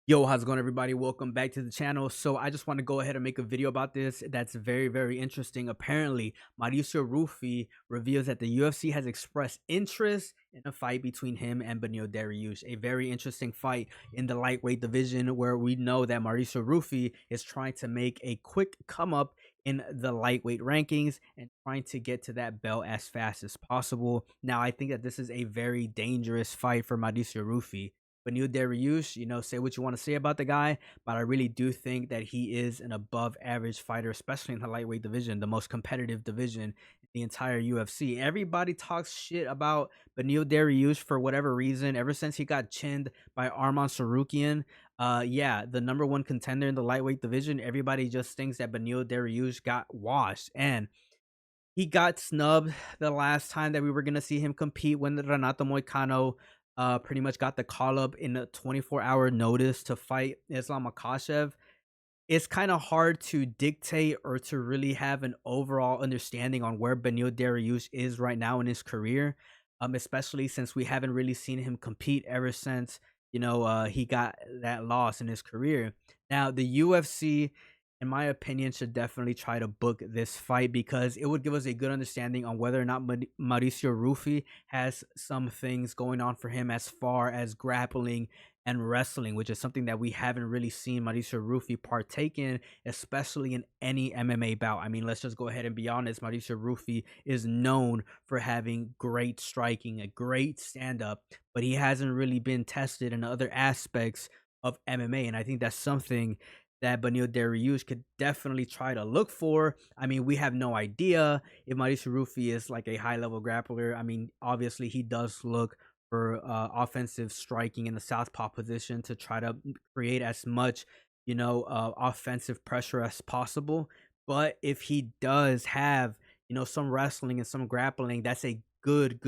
Yo, how's it going, everybody? Welcome back to the channel. So I just want to go ahead and make a video about this that's very interesting. Apparently, Mauricio Ruffy reveals that the UFC has expressed interest in a fight between him and Beneil Dariush, a very interesting fight in the lightweight division, where we know that Mauricio Ruffy is trying to make a quick come up in the lightweight rankings and trying to get to that belt as fast as possible. Now, I think that this is a very dangerous fight for Mauricio Ruffy. Beneil Dariush, say what you want to say about the guy, but I really do think that he is an above average fighter, especially in the lightweight division, the most competitive division in the entire UFC. Everybody talks shit about Beneil Dariush for whatever reason, ever since he got chinned by Arman Sarukian. Yeah, the number one contender in the lightweight division. Everybody just thinks that Beneil Dariush got washed, and he got snubbed the last time that we were gonna see him compete when Renato Moicano pretty much got the call up in a 24-hour notice to fight Islam Makhachev. It's kind of hard to dictate or to really have an overall understanding on where Beneil Dariush is right now in his career, especially since we haven't really seen him compete ever since he got that loss in his career. Now, the UFC, in my opinion, should definitely try to book this fight because it would give us a good understanding on whether or not Mauricio Ruffy has some things going on for him as far as grappling and wrestling, which is something that we haven't really seen Mauricio Ruffy partake in, especially in any MMA bout. I mean, let's just go ahead and be honest. Mauricio Ruffy is known for having great striking, a great stand-up, but he hasn't really been tested in other aspects of MMA, and I think that's something that Beneil Dariush could definitely try to look for. I mean, we have no idea if Mauricio Ruffy is like a high-level grappler. I mean, obviously, he does look for offensive striking in the southpaw position to try to create as much, offensive pressure as possible. But if he does have, some wrestling and some grappling, that's a good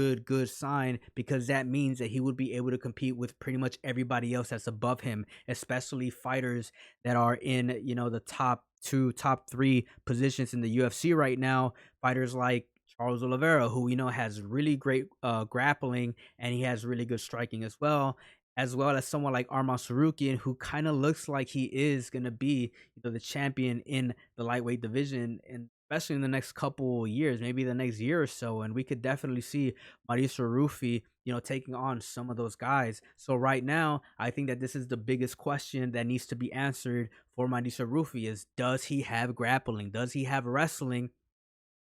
sign, because that means that he would be able to compete with pretty much everybody else that's above him, especially fighters that are in, the top two, top three positions in the UFC right now. Fighters like Charles Oliveira, who has really great grappling, and he has really good striking as well as someone like Arman Sarukian, who kind of looks like he is going to be the champion in the lightweight division, and especially in the next couple years, maybe the next year or so. And we could definitely see Mauricio Ruffy, taking on some of those guys. So right now, I think that this is the biggest question that needs to be answered for Mauricio Ruffy: is does he have grappling? Does he have wrestling?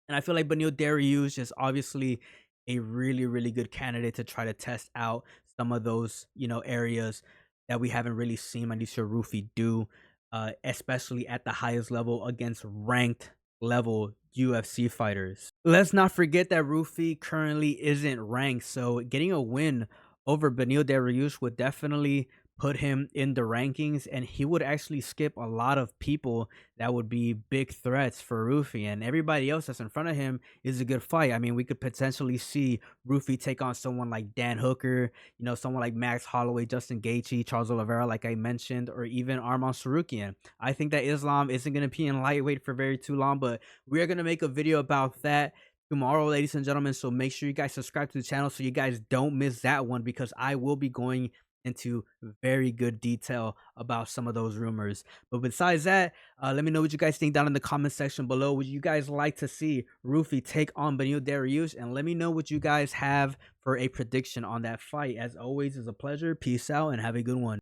And I feel like Beneil Dariush is obviously a really good candidate to try to test out some of those, areas that we haven't really seen Mauricio Ruffy do, especially at the highest level against ranked level UFC fighters. Let's not forget that Ruffy currently isn't ranked, so getting a win over Beneil Dariush would definitely put him in the rankings, and he would actually skip a lot of people that would be big threats for Ruffy, and everybody else that's in front of him is a good fight. I mean, we could potentially see Ruffy take on someone like Dan Hooker, someone like Max Holloway, Justin Gaethje, Charles Oliveira, like I mentioned, or even Arman Sarukian. I think that Islam isn't going to be in lightweight for very too long, but we are going to make a video about that tomorrow, ladies and gentlemen. So make sure you guys subscribe to the channel so you guys don't miss that one, because I will be going into very good detail about some of those rumors. But besides that, let me know what you guys think down in the comment section below. Would you guys like to see Ruffy take on Beneil Dariush? And let me know what you guys have for a prediction on that fight. As always, it's a pleasure. Peace out and have a good one.